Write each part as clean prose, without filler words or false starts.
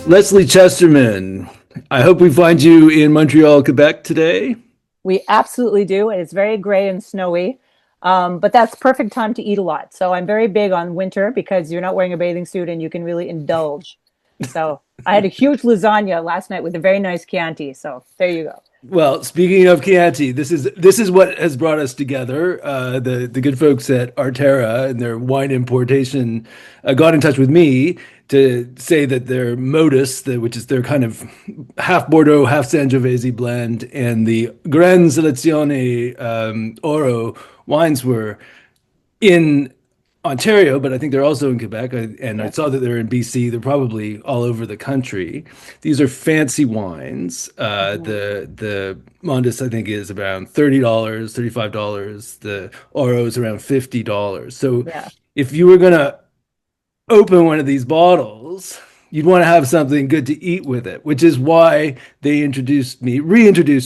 Lesley Chesterman, I hope we find you in Montreal, Quebec today. We absolutely do. And it's very gray and snowy. But that's perfect time to eat a lot. So I'm very big on winter because you're not wearing a bathing suit and you can really indulge. So I had a huge lasagna last night with a very nice Chianti. So there you go. Well, speaking of Chianti, this is what has brought us together. The good folks at Arterra and their wine importation got in touch with me to say that their Modus, which is their kind of half Bordeaux, half Sangiovese blend, and the Gran Selezione Oro wines were in Ontario, but I think they're also in Quebec. And I Yeah. saw that they're in BC. They're probably all over the country. These are fancy wines. Mhm. The Mondus, I think, is around $30, $35. The Oro is around $50. So Yeah. if you were gonna open one of these bottles, you'd want to have something good to eat with it, which is why they reintroduced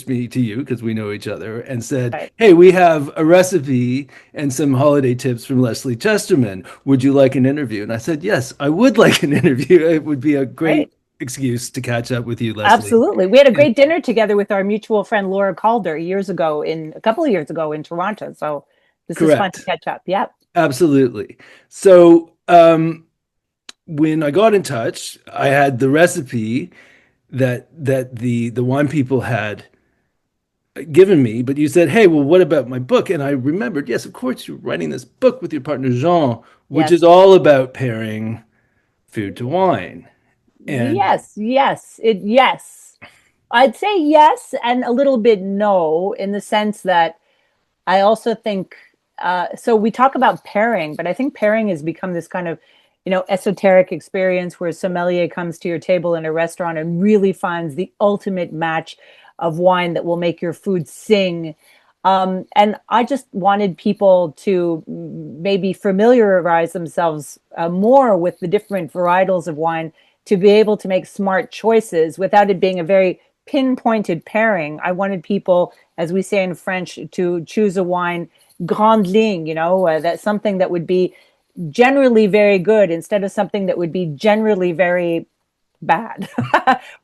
me to you because we know each other and said, Right. "Hey, we have a recipe and some holiday tips from Lesley Chesterman. Would you like an interview?" And I said, "Yes, I would like an interview. It would be a great Right. excuse to catch up with you, Lesley." Absolutely. We had a And great dinner together with our mutual friend Laura Calder a couple of years ago in Toronto. So this is fun to correct. catch up. Yep. Absolutely. So, when I got in touch, I had the recipe that the wine people had given me, but you said, "Hey, well, what about my book?" And I remembered, yes, of course, you're writing this book with your partner Jean, which is Yes. all about pairing food to wine. And Yes. I'd say yes and a little bit no in the sense that I also think so we talk about pairing, but I think pairing has become this kind of, esoteric experience where a sommelier comes to your table in a restaurant and really finds the ultimate match of wine that will make your food sing. And I just wanted people to maybe familiarize themselves more with the different varietals of wine to be able to make smart choices without it being a very pinpointed pairing. I wanted people, as we say in French, to choose a wine grande ligne, that's something that would be generally very good instead of something that would be generally very bad.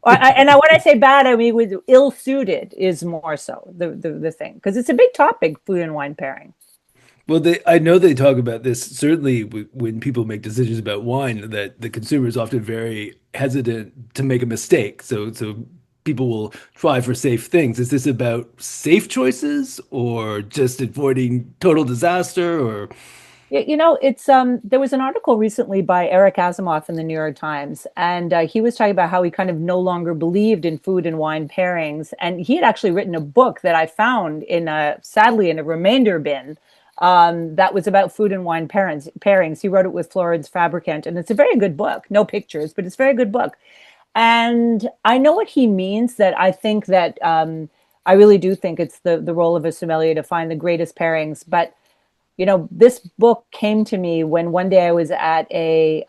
When I say bad, I mean with ill suited is more so the thing because it's a big topic, food and wine pairing. well, I know they talk about this certainly when people make decisions about wine, that the consumer is often very hesitant to make a mistake. So people will try for safe things. Is this about safe choices or just avoiding total disaster or It's there was an article recently by Eric Asimov in the New York Times, and he was talking about how he kind of no longer believed in food and wine pairings, and he had actually written a book that I found sadly in a remainder bin, that was about food and wine pairings. He wrote it with Florence Fabricant, and it's a very good book. No pictures, but it's a very good book. And I know what he means. That I think that I really do think it's the role of a sommelier to find the greatest pairings, but this book came to me when one day I was at a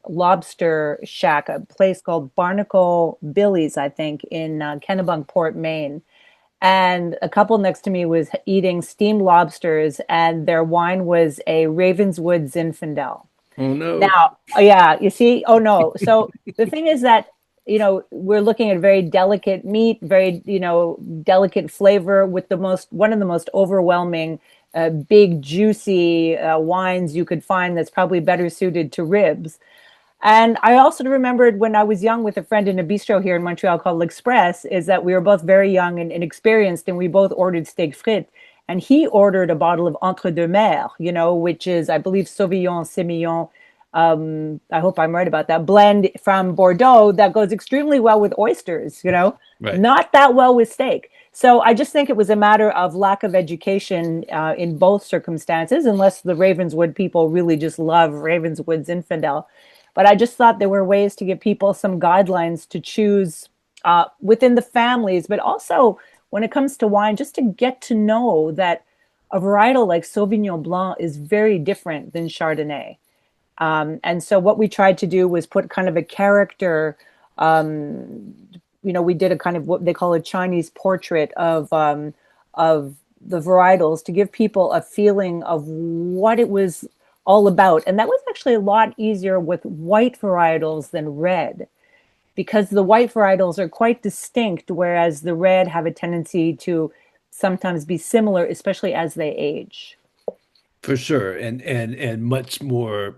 lobster shack, a place called Barnacle Billy's, I think, in Kennebunkport, Maine. And a couple next to me was eating steamed lobsters, and their wine was a Ravenswood Zinfandel. oh no. Now, yeah, you see, oh no. So the thing is that, we're looking at very delicate meat, very, delicate flavor with one of the most overwhelming, big, juicy wines you could find that's probably better suited to ribs. And I also remembered when I was young with a friend in a bistro here in Montreal called L'Express, is that we were both very young and inexperienced, and we both ordered steak frites. And he ordered a bottle of Entre deux Mers, which is, I believe, Sauvignon Semillon. I hope I'm right about that blend from Bordeaux that goes extremely well with oysters, Right. not that well with steak. So I just think it was a matter of lack of education in both circumstances, unless the Ravenswood people really just love Ravenswood's Infidel. But I just thought there were ways to give people some guidelines to choose within the families, but also when it comes to wine, just to get to know that a varietal like Sauvignon Blanc is very different than Chardonnay. And so what we tried to do was put kind of a character, we did a kind of what they call a Chinese portrait of the varietals to give people a feeling of what it was all about. And that was actually a lot easier with white varietals than red. because the white varietals are quite distinct, whereas the red have a tendency to sometimes be similar, especially as they age. For sure. And much more,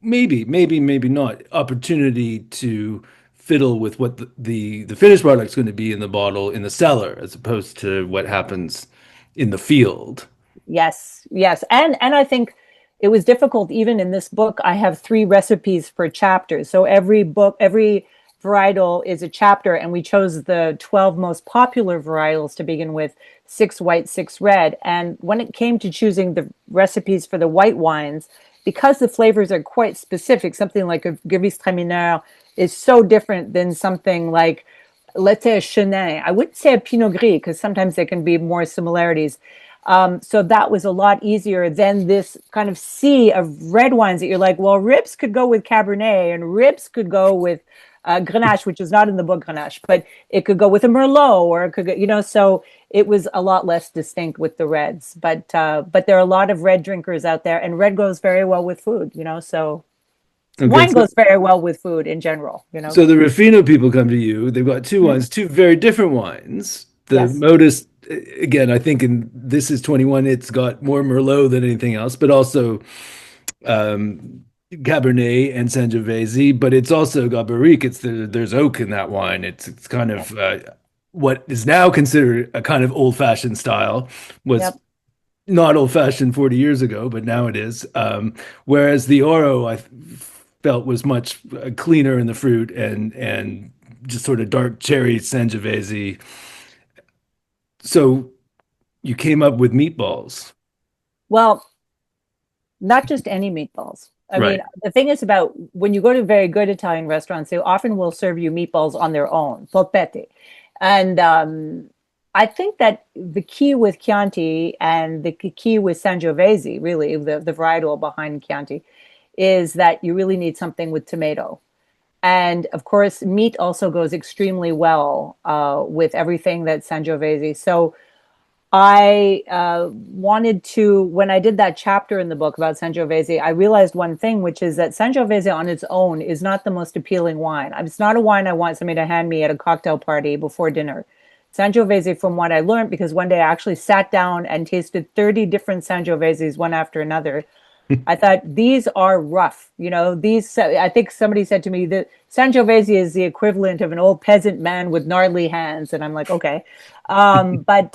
maybe not, opportunity to fiddle with what the finished product's going to be in the bottle in the cellar, as opposed to what happens in the field. Yes, yes. And I think it was difficult even in this book. I have 3 recipes per chapter. So every book, every varietal is a chapter, and we chose the 12 most popular varietals to begin with, 6 white, 6 red. And when it came to choosing the recipes for the white wines, because the flavors are quite specific, something like a Gewürztraminer is so different than something like, let's say, a Chenin. I wouldn't say a Pinot Gris because sometimes there can be more similarities. So that was a lot easier than this kind of sea of red wines that you're like, well, ribs could go with Cabernet and ribs could go with Grenache, which is not in the book Grenache, but it could go with a Merlot or it could go, so it was a lot less distinct with the reds. But there are a lot of red drinkers out there, and red goes very well with food, so Okay, wine so goes very well with food in general. so the Ruffino people come to you. They've got two Mhm. wines, two very different wines. The Yes. Modus, again, I think in this is 21, it's got more Merlot than anything else, but also um, Cabernet and Sangiovese, but it's also got Barrique. There's oak in that wine. It's kind Yes. of what is now considered a kind of old-fashioned style, was Yep. not old-fashioned 40 years ago, but now it is. Whereas the Oro I felt was much cleaner in the fruit and just sort of dark cherry Sangiovese. So you came up with meatballs, Well, not just any meatballs. I mean, right? the thing is about when you go to very good Italian restaurants, they often will serve you meatballs on their own, polpette. And I think that the key with Chianti and the key with Sangiovese, really, the varietal behind Chianti, is that you really need something with tomato. And of course, meat also goes extremely well with everything that's Sangiovese. So I wanted to, when I did that chapter in the book about Sangiovese, I realized one thing, which is that Sangiovese on its own is not the most appealing wine. It's not a wine I want somebody to hand me at a cocktail party before dinner. Sangiovese, from what I learned, because one day I actually sat down and tasted 30 different Sangioveses one after another. I thought these are rough. I think somebody said to me that Sangiovese is the equivalent of an old peasant man with gnarly hands. And I'm like, okay. But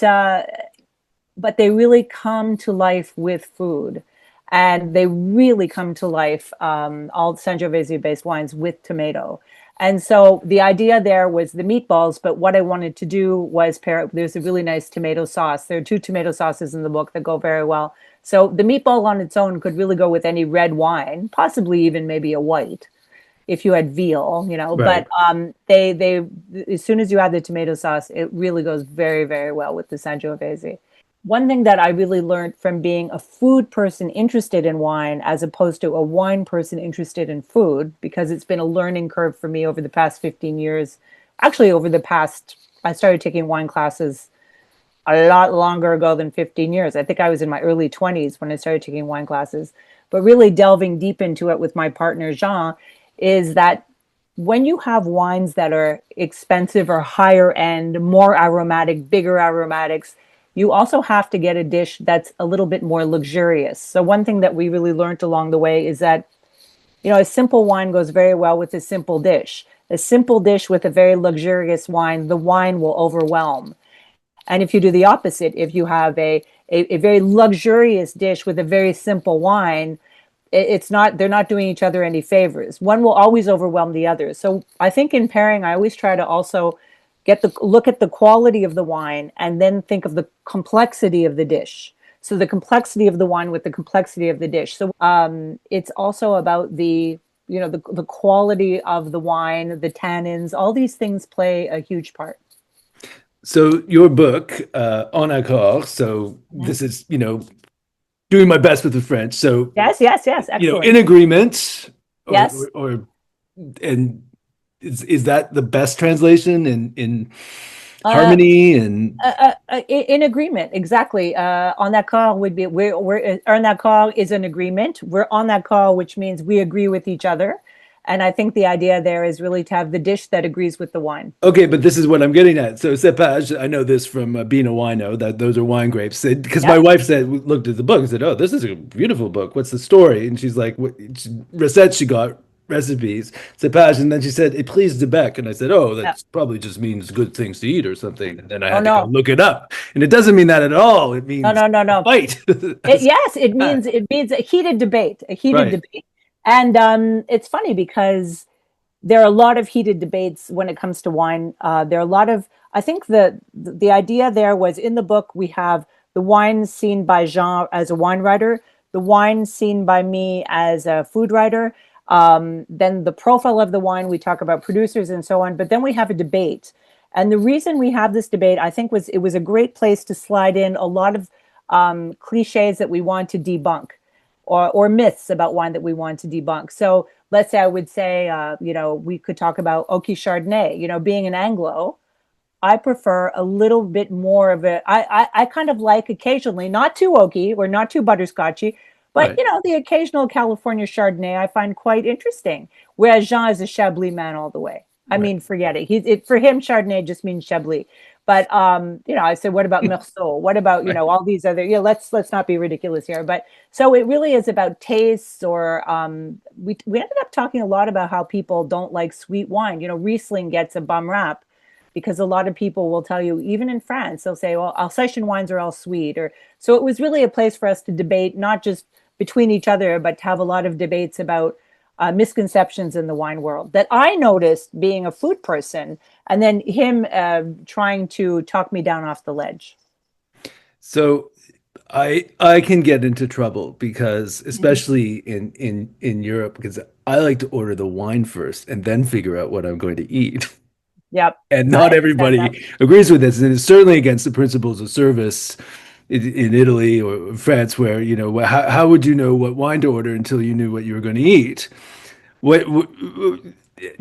they really come to life with food, and they really come to life, all Sangiovese based wines with tomato. And so the idea there was the meatballs, but what I wanted to do was pair it. There's a really nice tomato sauce. There are 2 tomato sauces in the book that go very well. So the meatball on its own could really go with any red wine, possibly even maybe a white if you had veal. Right. But they as soon as you add the tomato sauce, it really goes very, very well with the Sangiovese. One thing that I really learned from being a food person interested in wine as opposed to a wine person interested in food, because it's been a learning curve for me over the past 15 years. Actually, I started taking wine classes a lot longer ago than 15 years. I think I was in my early 20s when I started taking wine classes. But really delving deep into it with my partner, Jean, is that when you have wines that are expensive or higher end, more aromatic, bigger aromatics, you also have to get a dish that's a little bit more luxurious. So one thing that we really learned along the way is that, a simple wine goes very well with a simple dish. A simple dish with a very luxurious wine, the wine will overwhelm. And if you do the opposite, if you have a very luxurious dish with a very simple wine, they're not doing each other any favors. One will always overwhelm the other. So I think in pairing, I always try to also look at the quality of the wine and then think of the complexity of the dish. So the complexity of the wine with the complexity of the dish. So it's also about the quality of the wine, the tannins, all these things play a huge part. So your book, En Accord. So Mhm. this is, doing my best with the French. So, Yes, yes, yes, in excellent. agreement, or, Yes. or, or and is that the best translation in Uh, harmony and in agreement, exactly. En accord would be we're en accord is an agreement. We're on that call, which means we agree with each other. And I think the idea there is really to have the dish that agrees with the wine. Okay, but this is what I'm getting at. So cepage, I know this from being a wino, that those are wine grapes. Because my Yep. wife said, looked at the book and said, "Oh, this is a beautiful book. What's the story?" And she's like, "Recettes she got recipes, cepage." And then she said, "It pleased the bec." And I said, "Oh, Yep. that probably just means good things to eat or something." And then I Oh had to go no. look it up, and it doesn't mean that at all. It No, means no, no, a no. fight. Yes, it means a heated debate, a heated Right, debate. And it's funny because there are a lot of heated debates when it comes to wine. There are a lot of, I think the idea there was in the book, we have the wine seen by Jean as a wine writer, the wine seen by me as a food writer, then the profile of the wine, we talk about producers and so on, but then we have a debate. And the reason we have this debate, I think, was it was a great place to slide in a lot of cliches that we want to debunk or myths about wine that we want to debunk. So let's say I would say, we could talk about Oaky Chardonnay. Being an Anglo, I prefer a little bit more of it. I kind of like occasionally, not too oaky or not too butterscotchy, but right, the occasional California Chardonnay I find quite interesting. Whereas Jean is a Chablis man all the way. I right. mean, forget it. For him, Chardonnay just means Chablis. But I said, what about Meursault? What about Right. all these other? Let's not be ridiculous here. But so it really is about tastes, or we ended up talking a lot about how people don't like sweet wine. Riesling gets a bum rap because a lot of people will tell you, even in France, they'll say, well, Alsatian wines are all sweet. Or so it was really a place for us to debate, not just between each other, but to have a lot of debates about misconceptions in the wine world that I noticed being a food person, and then him trying to talk me down off the ledge. So I can get into trouble because Mhm. especially in Europe because I like to order the wine first and then figure out what I'm going to eat. Yep, And I not understand that. everybody agrees with this, and it's certainly against the principles of service in Italy or France, where how would you know what wine to order until you knew what you were going to eat? What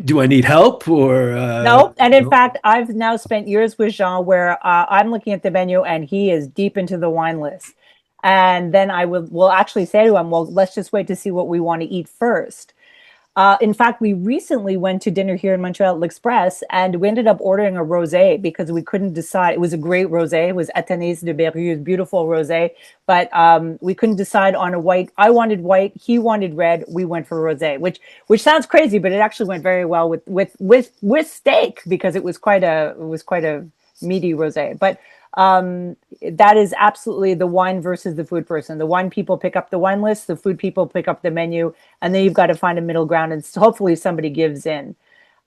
do I need help or No, and in no? fact, I've now spent years with Jean where I'm looking at the menu and he is deep into the wine list. And then will actually say to him, well, let's just wait to see what we want to eat first. In fact, we recently went to dinner here in Montreal at L'Express, and we ended up ordering a rosé because we couldn't decide. It was a great rosé. It was Athanase de Berrieu's beautiful rosé, but we couldn't decide on a white. I wanted white. He wanted red. We went for rosé, which sounds crazy, but it actually went very well with steak because it was quite a meaty rosé. But that is absolutely the wine versus the food person. The wine people pick up the wine list, the food people pick up the menu, and then you've got to find a middle ground, and hopefully somebody gives in.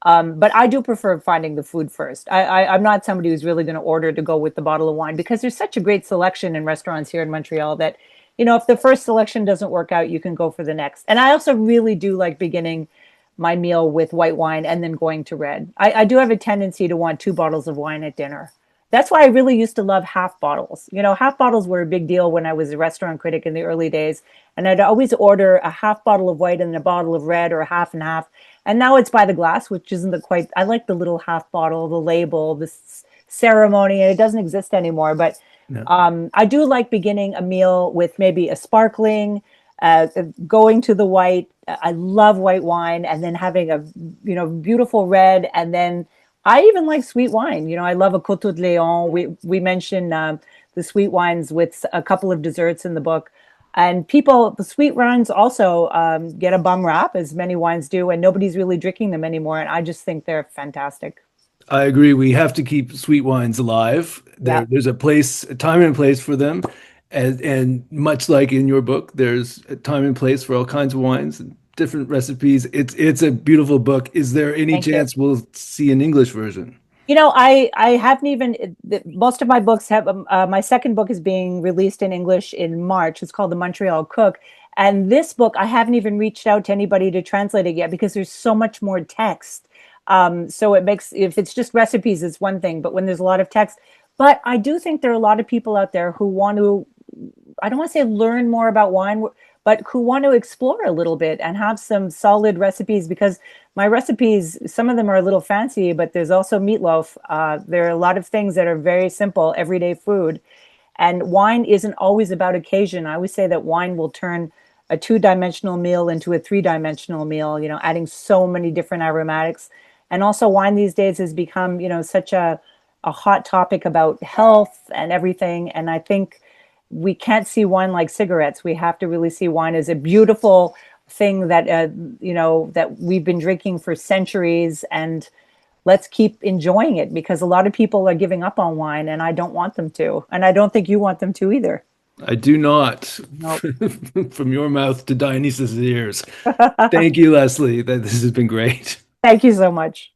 But I do prefer finding the food first. I'm not somebody who's really going to order to go with the bottle of wine because there's such a great selection in restaurants here in Montreal that, if the first selection doesn't work out, you can go for the next. And I also really do like beginning my meal with white wine and then going to red. I do have a tendency to want two bottles of wine at dinner. That's why I really used to love half bottles. Half bottles were a big deal when I was a restaurant critic in the early days. And I'd always order a half bottle of white and a bottle of red, or a half and half. And now it's by the glass, which isn't I like the little half bottle, the label, this ceremony. And it doesn't exist anymore. But No. I do like beginning a meal with maybe a sparkling, uh, going to the white. I love white wine, and then having a beautiful red, and then I even like sweet wine. I love a Coteau de Leon. We mentioned the sweet wines with a couple of desserts in the book, and the sweet wines also get a bum rap, as many wines do, and nobody's really drinking them anymore. And I just think they're fantastic. I agree. We have to keep sweet wines alive. Yeah. There's a time and a place for them, and much like in your book, there's a time and place for all kinds of wines and different recipes. It's a beautiful book. Is there any Thank you. chance we'll see an English version? I haven't even. Most of my books have. My second book is being released in English in March. It's called The Montreal Cook, and this book I haven't even reached out to anybody to translate it yet because there's so much more text. So it makes, if it's just recipes, it's one thing, but when there's a lot of text. But I do think there are a lot of people out there who want to, I don't want to say learn more about wine, but who want to explore a little bit and have some solid recipes, because my recipes, some of them are a little fancy, but there's also meatloaf. There are a lot of things that are very simple, everyday food. And wine isn't always about occasion. I always say that wine will turn a two-dimensional meal into a three-dimensional meal, adding so many different aromatics. And also wine these days has become, such a hot topic about health and everything. And I think we can't see wine like cigarettes. We have to really see wine as a beautiful thing that, that we've been drinking for centuries, and let's keep enjoying it, because a lot of people are giving up on wine and I don't want them to. And I don't think you want them to either. I do not. Nope. From your mouth to Dionysus's ears. Thank you, Lesley. This has been great. Thank you so much.